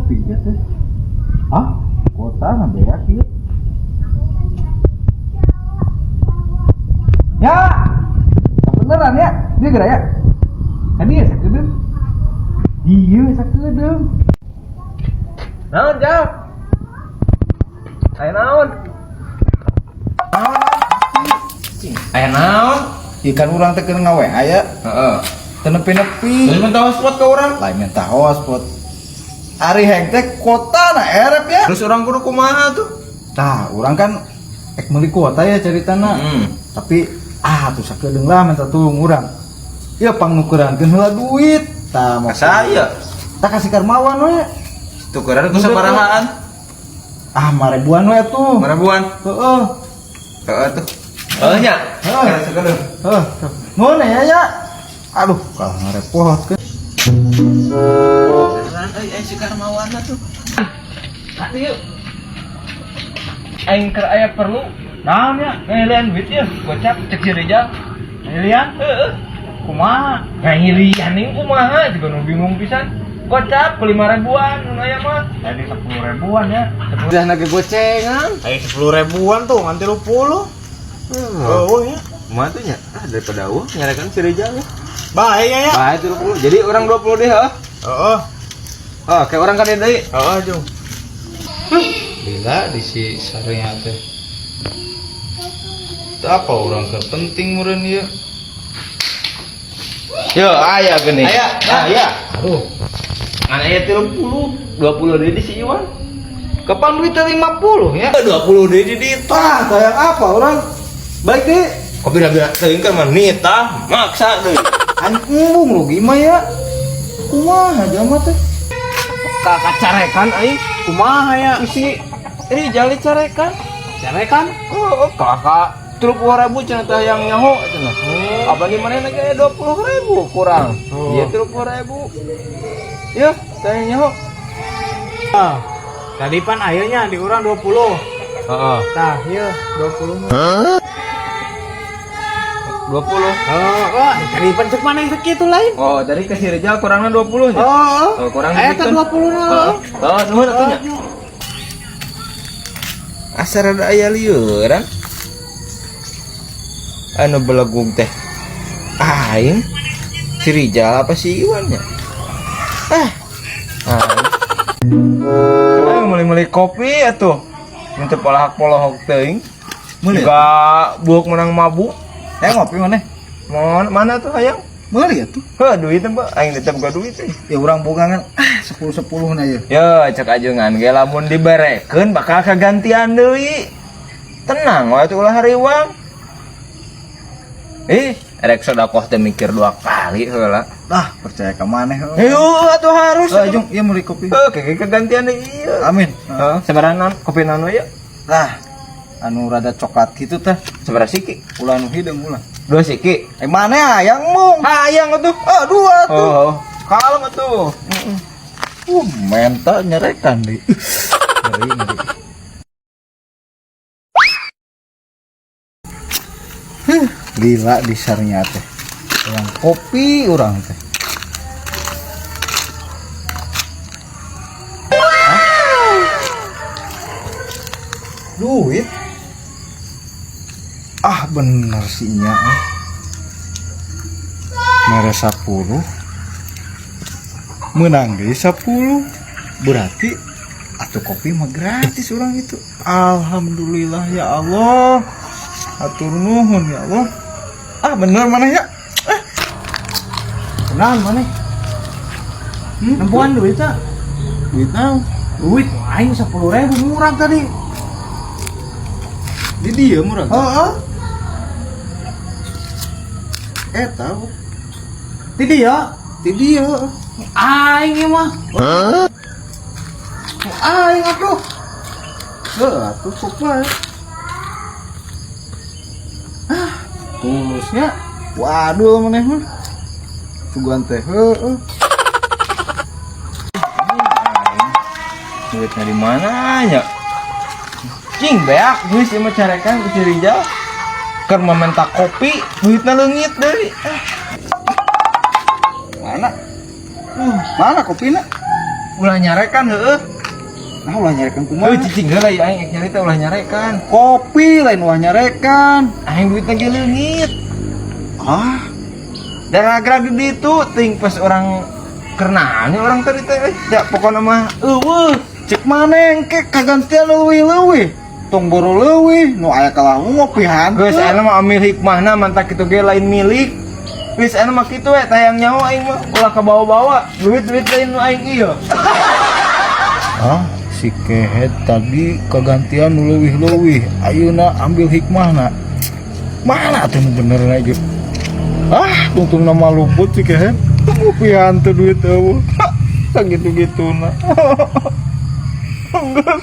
kopi gitu. Ah, kota mah beak ieu. Ya. Beneran ya? Dia geura ya? Kan dia sakedeung. Ieu sakedeung. Naon, Jal? Aya naon? Aya naon? Ikan urang teh keur ngawe aya. Heeh. Teu nepi-nepi. Lain minta hotspot ka urang? Lain minta hotspot. Ari heng teh kotana erep ya. Terus urang kudu kumaha tuh? Tah, urang kan ek meuli kuota ya caritana. Tapi tuh sakedeung lah minta tulung urang. Ieu pangnukerankeun heula duit. Tah mah saya. Tah kasih Karmawan we. Tukeran ku sabarahaan? Marebuan we tuh. Marebuan? Heeh. Heeh tuh. Heeh nya. Heeh sakedeung. Heeh. Nuhun ya. Aduh, kalah ngarepotkeun. Beneran euy si Karmawana tuh. Hati yuk. Aing keur aya perlu. Naon ya? Ngelian duit ya. Gocap cek si Rijal. Ngelian? Heeh. Kumaha? Ngelian ning kumaha juga nu bingung pisan. Gocap 5.000-an nu aya mah. Tadi 10.000-an ya. Udah nage gocengan. Aya 10.000-an tuh ngan 30. Oh ya. Kumaha tuh nya? Daripada eueuh ngarekan si Rijal ya. Bae ya. Bae 30. Jadi orang 20 deh, heuh. Heeh. Oh, kayak orang kan deui. Heeh, Jung. Bila di si sarenya teh. Teu apa orang ke penting meureun ieu. Yo, aya geuning. Aya. Aduh. Ngan aya 30, 20 deui di si Iwan. Kapan duit 50 ya? 20 deui di ditu. Sayang apa orang? Baik deh. Kopi bila teuing kan mah nita, maksa deui. Anjing rugi mah ya. Kumaha jelema teh? Kacarekan aing. Kumaha ya? Isi Rijal carekan. Carekan? Oh, kakak 30.000 cenah teh yang nyaho cenah. Apa di mana lagi 20.000 kurang. Dia 30.000. Ya, teh nyaho. Tadi pan ayeuna di urang 20. Heeh. Tah, ieu 20 mah. 20. Tadi pan cek mana yang kitu lain? Oh, dari ke si Rijal kurangna 20 nya. Oh, kurang aya teh 20 na. Nuhun atuh nya. Asa rada aya lieuran. Anu belegug teh. Aing si Rijal apa si Iwan nya? Aing meuli-meuli kopi atuh. Mun teu polahak-polohok teuing. Juga buuk menang mabuk. Ngopi maneh. Mana tuh hayang? Meuli atuh. Heuh duit teh, aing teh boga duit teh. Ya urang bogangan 10-10 na ieu. Yo, cek ajeungan ge lamun diberekeun bakal kagantian deui. Tenang we atuh ulah hariwang. Rek sodakoh teh mikir 2 kali heula. Percaya ka maneh heuh. Heuh atuh harus. Jung, ieu meuli kopi. Kege kagantian deui ieu. Amin. Sabarahan kopi nanu ieu? Anu rada coklat gitu teh. Sabaraha siki? Ulah nu hideung ulah. 2 siki. Maneh hayang mung? Hayang atuh. 2 tuh. Kalem atuh. Menta nyerekan deui. Ngeri. Gila disarnya teh. Yang kopi urang teh. Duit. Bener sih nya. Mere 10. Menang ge 10. Berarti atuh kopi mah gratis urang itu. Alhamdulillah ya Allah. Atur nuhun ya Allah. Bener mana ya? Kenalan mana? Nempuan duit teh. Duit naon? Duit aing 10.000 murah tadi. Di dia murah. Tahu. Di dia. Aing mah. Aing atuh. Atuh sok tulusnya. Waduh maneh mah. Suguhan teh. Duitnya di mana nya? Cing beak geus ieu mah carekan ku si Rijal. Keur meminta kopi, duitna leungit deui. Mana? Mana kopina? ulah nyarekan heueuh. Nah ulah nyarekan kumaha? Cicing heula ya aing nyarita ulah nyarekan. Kopi lain ulah nyarekan. Aing duitna ge leungit. Ah, Gara-gara gede itu ting pas orang kerenanya orang tadi teh ya pokoknya mah cek maneng ke kagantian leuwih-leuwih. Tong boro leuwih nu aya kalah ngopi hanteu. geus aya mah amil hikmahna mantak kitu ge lain milik. Geus aya mah kitu we tayang nyawa aing mah ulah kabawa-bawa duit-duit lain nu aing ieu. Ah, si kehet tadi kegantian nu leuwih-leuwih. Ayeuna ambil hikmahna. Mana tuh nu bener lagi? Ah, untung nama luput si kehet. Ngopi hantu duit eueuh. Sagitu-gituna. Enggak.